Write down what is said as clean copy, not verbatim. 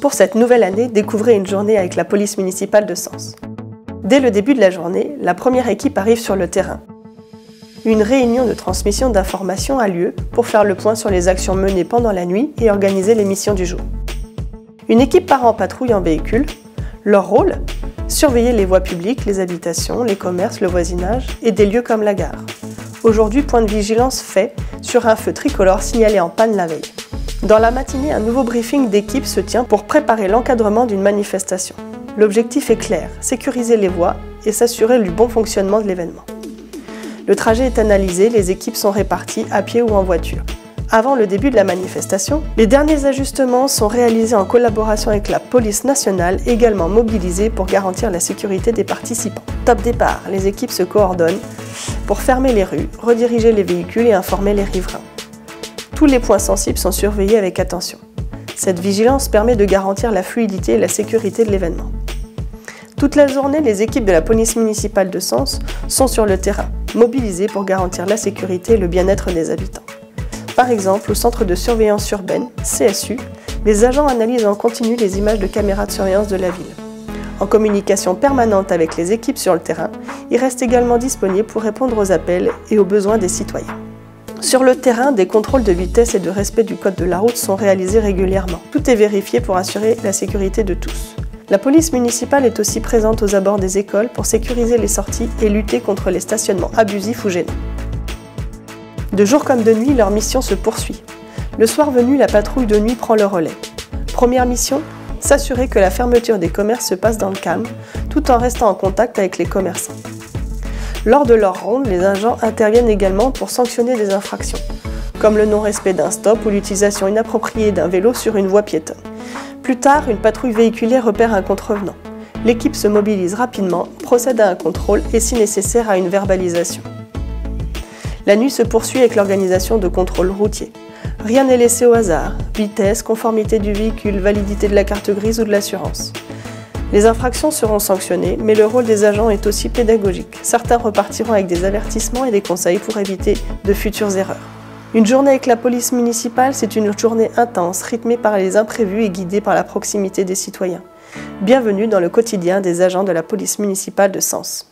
Pour cette nouvelle année, découvrez une journée avec la police municipale de Sens. Dès le début de la journée, la première équipe arrive sur le terrain. Une réunion de transmission d'informations a lieu pour faire le point sur les actions menées pendant la nuit et organiser les missions du jour. Une équipe part en patrouille en véhicule. Leur rôle ? Surveiller les voies publiques, les habitations, les commerces, le voisinage et des lieux comme la gare. Aujourd'hui, point de vigilance fait sur un feu tricolore signalé en panne la veille. Dans la matinée, un nouveau briefing d'équipe se tient pour préparer l'encadrement d'une manifestation. L'objectif est clair, sécuriser les voies et s'assurer du bon fonctionnement de l'événement. Le trajet est analysé, les équipes sont réparties à pied ou en voiture. Avant le début de la manifestation, les derniers ajustements sont réalisés en collaboration avec la police nationale, également mobilisée pour garantir la sécurité des participants. Top départ, les équipes se coordonnent pour fermer les rues, rediriger les véhicules et informer les riverains. Tous les points sensibles sont surveillés avec attention. Cette vigilance permet de garantir la fluidité et la sécurité de l'événement. Toute la journée, les équipes de la police municipale de Sens sont sur le terrain, mobilisées pour garantir la sécurité et le bien-être des habitants. Par exemple, au centre de surveillance urbaine, CSU, les agents analysent en continu les images de caméras de surveillance de la ville. En communication permanente avec les équipes sur le terrain, ils restent également disponibles pour répondre aux appels et aux besoins des citoyens. Sur le terrain, des contrôles de vitesse et de respect du code de la route sont réalisés régulièrement. Tout est vérifié pour assurer la sécurité de tous. La police municipale est aussi présente aux abords des écoles pour sécuriser les sorties et lutter contre les stationnements abusifs ou gênants. De jour comme de nuit, leur mission se poursuit. Le soir venu, la patrouille de nuit prend le relais. Première mission, s'assurer que la fermeture des commerces se passe dans le calme, tout en restant en contact avec les commerçants. Lors de leur ronde, les agents interviennent également pour sanctionner des infractions, comme le non-respect d'un stop ou l'utilisation inappropriée d'un vélo sur une voie piétonne. Plus tard, une patrouille véhiculaire repère un contrevenant. L'équipe se mobilise rapidement, procède à un contrôle et si nécessaire à une verbalisation. La nuit se poursuit avec l'organisation de contrôles routiers. Rien n'est laissé au hasard, vitesse, conformité du véhicule, validité de la carte grise ou de l'assurance. Les infractions seront sanctionnées, mais le rôle des agents est aussi pédagogique. Certains repartiront avec des avertissements et des conseils pour éviter de futures erreurs. Une journée avec la police municipale, c'est une journée intense, rythmée par les imprévus et guidée par la proximité des citoyens. Bienvenue dans le quotidien des agents de la police municipale de Sens.